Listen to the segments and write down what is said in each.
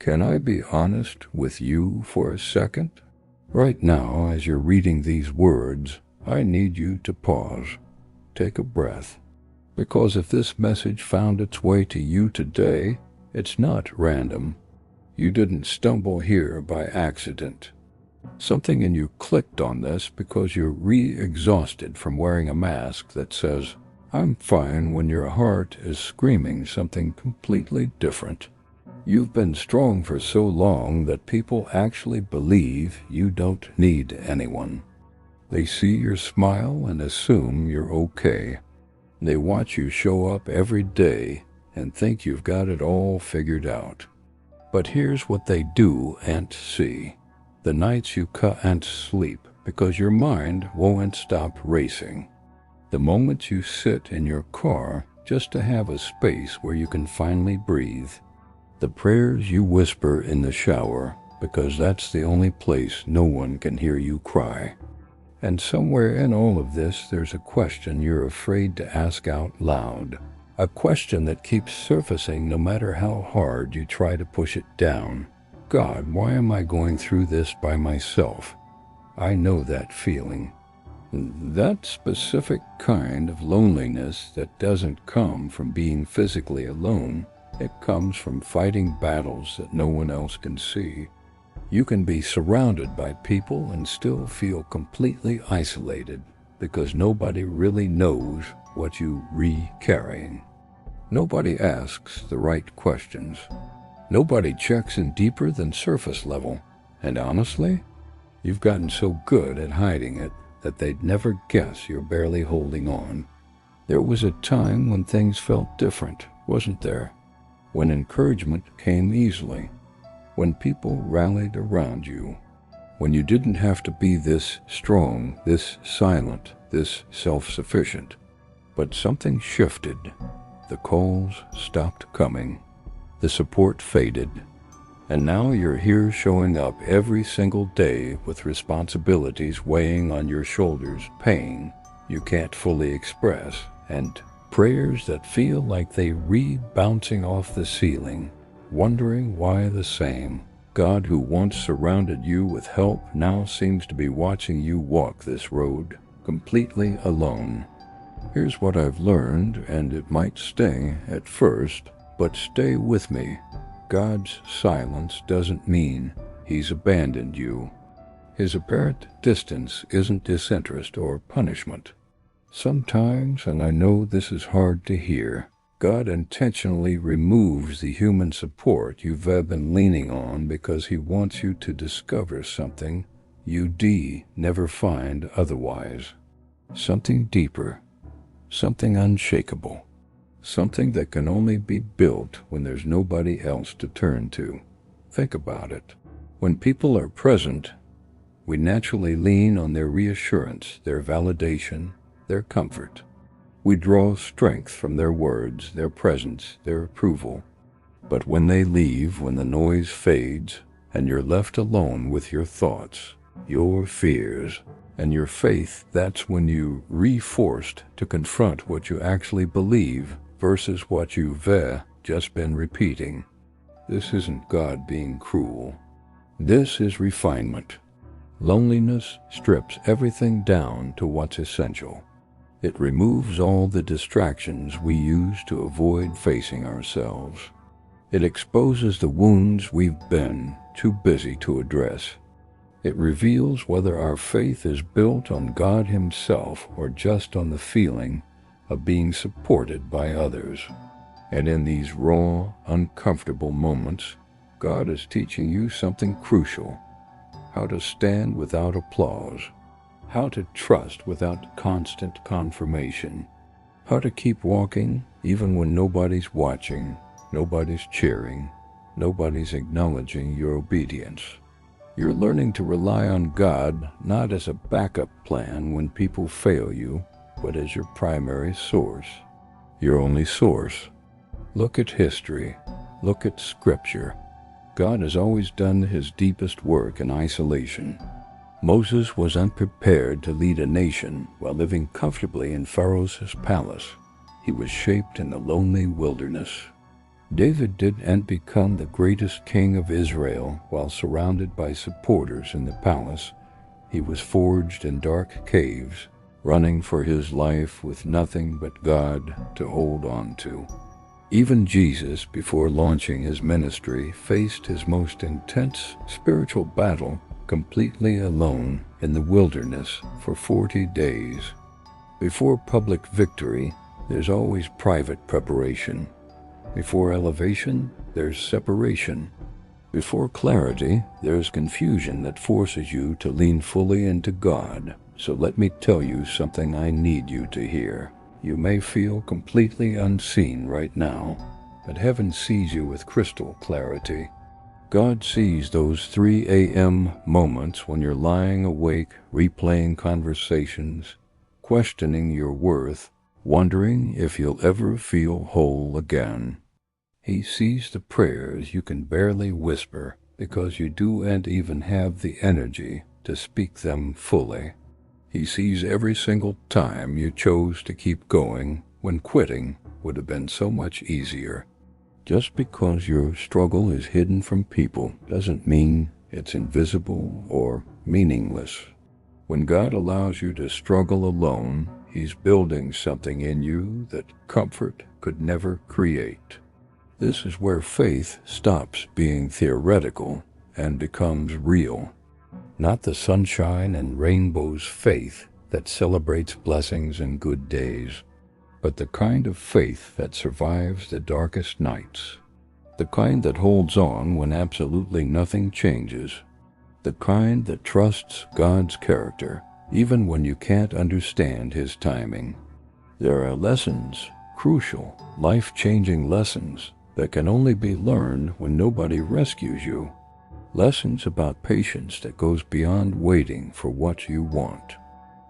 Can I be honest with you for a second? Right now, as you're reading these words, I need you to pause. Take a breath. Because if this message found its way to you today, it's not random. You didn't stumble here by accident. Something in you clicked on this because you're exhausted from wearing a mask that says, "I'm fine," when your heart is screaming something completely different. You've been strong for so long that people actually believe you don't need anyone. They see your smile and assume you're okay. They watch you show up every day and think you've got it all figured out. But here's what they do and see. The nights you can't sleep because your mind won't stop racing. The moments you sit in your car just to have a space where you can finally breathe. The prayers you whisper in the shower because that's the only place no one can hear you cry. And somewhere in all of this, there's a question you're afraid to ask out loud. A question that keeps surfacing no matter how hard you try to push it down. God, why am I going through this by myself? I know that feeling. That specific kind of loneliness that doesn't come from being physically alone. It comes from fighting battles that no one else can see. You can be surrounded by people and still feel completely isolated because nobody really knows what you're carrying. Nobody asks the right questions. Nobody checks in deeper than surface level. And honestly, you've gotten so good at hiding it that they'd never guess you're barely holding on. There was a time when things felt different, wasn't there? When encouragement came easily, when people rallied around you, when you didn't have to be this strong, this silent, this self-sufficient. But something shifted. The calls stopped coming. The support faded. And now you're here showing up every single day with responsibilities weighing on your shoulders, pain you can't fully express, and prayers that feel like they bouncing off the ceiling, wondering why the same. God, who once surrounded you with help, now seems to be watching you walk this road completely alone. Here's what I've learned, and it might sting at first, but stay with me. God's silence doesn't mean He's abandoned you. His apparent distance isn't disinterest or punishment. Sometimes, and I know this is hard to hear, God intentionally removes the human support you've been leaning on because He wants you to discover something you'd never find otherwise. Something deeper, something unshakable, something that can only be built when there's nobody else to turn to. Think about it. When people are present, we naturally lean on their reassurance, their validation, their comfort. We draw strength from their words, their presence, their approval. But when they leave, when the noise fades, and you're left alone with your thoughts, your fears, and your faith, that's when you're forced to confront what you actually believe versus what you've just been repeating. This isn't God being cruel. This is refinement. Loneliness strips everything down to what's essential. It removes all the distractions we use to avoid facing ourselves. It exposes the wounds we've been too busy to address. It reveals whether our faith is built on God Himself or just on the feeling of being supported by others. And in these raw, uncomfortable moments, God is teaching you something crucial: how to stand without applause, how to trust without constant confirmation, how to keep walking even when nobody's watching, nobody's cheering, nobody's acknowledging your obedience. You're learning to rely on God not as a backup plan when people fail you, but as your primary source, your only source. Look at history. Look at Scripture. God has always done His deepest work in isolation. Moses was unprepared to lead a nation while living comfortably in Pharaoh's palace. He was shaped in the lonely wilderness. David didn't become the greatest king of Israel while surrounded by supporters in the palace. He was forged in dark caves, running for his life with nothing but God to hold on to. Even Jesus, before launching his ministry, faced his most intense spiritual battle completely alone in the wilderness for 40 days. Before public victory, there's always private preparation. Before elevation, there's separation. Before clarity, there's confusion that forces you to lean fully into God. So let me tell you something I need you to hear. You may feel completely unseen right now, but heaven sees you with crystal clarity. God sees those 3 a.m. moments when you're lying awake, replaying conversations, questioning your worth, wondering if you'll ever feel whole again. He sees the prayers you can barely whisper because you don't even have the energy to speak them fully. He sees every single time you chose to keep going when quitting would have been so much easier. Just because your struggle is hidden from people doesn't mean it's invisible or meaningless. When God allows you to struggle alone, He's building something in you that comfort could never create. This is where faith stops being theoretical and becomes real. Not the sunshine and rainbows faith that celebrates blessings and good days, but the kind of faith that survives the darkest nights, the kind that holds on when absolutely nothing changes, the kind that trusts God's character even when you can't understand His timing. There are lessons, crucial, life-changing lessons, that can only be learned when nobody rescues you. Lessons about patience that goes beyond waiting for what you want.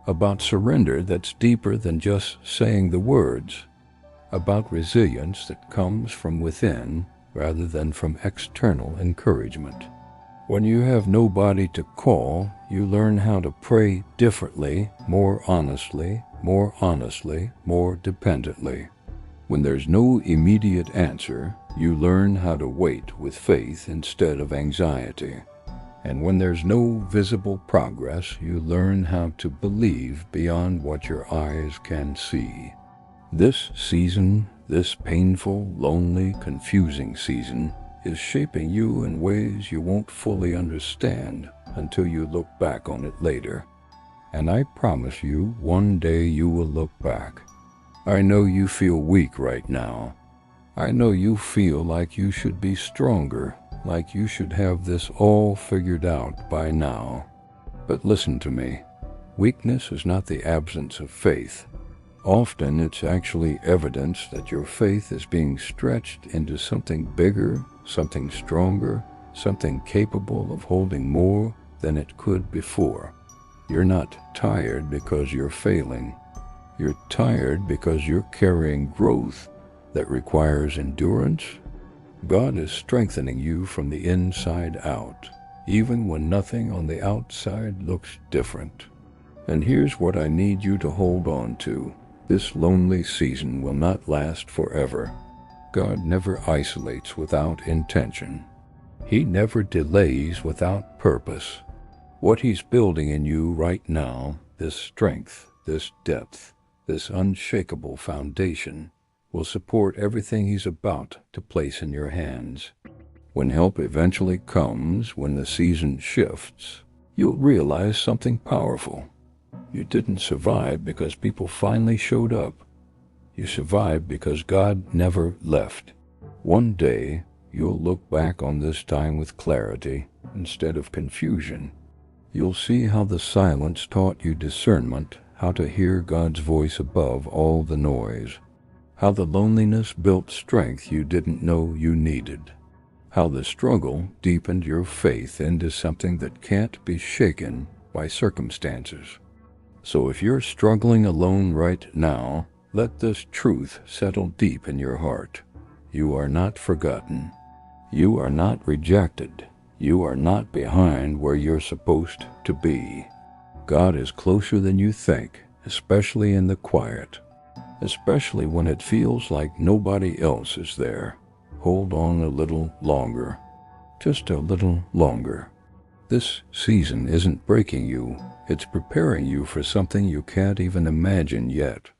About surrender that's deeper than just saying the words. About resilience that comes from within rather than from external encouragement. When you have nobody to call, you learn how to pray differently, more honestly, more dependently. When there's no immediate answer, you learn how to wait with faith instead of anxiety. And when there's no visible progress, you learn how to believe beyond what your eyes can see. This season, this painful, lonely, confusing season, is shaping you in ways you won't fully understand until you look back on it later. And I promise you, one day you will look back. I know you feel weak right now. I know you feel like you should be stronger, like you should have this all figured out by now. But listen to me. Weakness is not the absence of faith. Often it's actually evidence that your faith is being stretched into something bigger, something stronger, something capable of holding more than it could before. You're not tired because you're failing. You're tired because you're carrying growth that requires endurance. God is strengthening you from the inside out, even when nothing on the outside looks different. And here's what I need you to hold on to. This lonely season will not last forever. God never isolates without intention. He never delays without purpose. What He's building in you right now, this strength, this depth, this unshakable foundation, will support everything He's about to place in your hands. When help eventually comes, when the season shifts, you'll realize something powerful. You didn't survive because people finally showed up. You survived because God never left. One day, you'll look back on this time with clarity instead of confusion. You'll see how the silence taught you discernment, how to hear God's voice above all the noise, how the loneliness built strength you didn't know you needed, how the struggle deepened your faith into something that can't be shaken by circumstances. So if you're struggling alone right now, let this truth settle deep in your heart. You are not forgotten. You are not rejected. You are not behind where you're supposed to be. God is closer than you think, especially in the quiet, especially when it feels like nobody else is there. hold on a little longer. Just a little longer. This season isn't breaking you. It's preparing you for something you can't even imagine yet.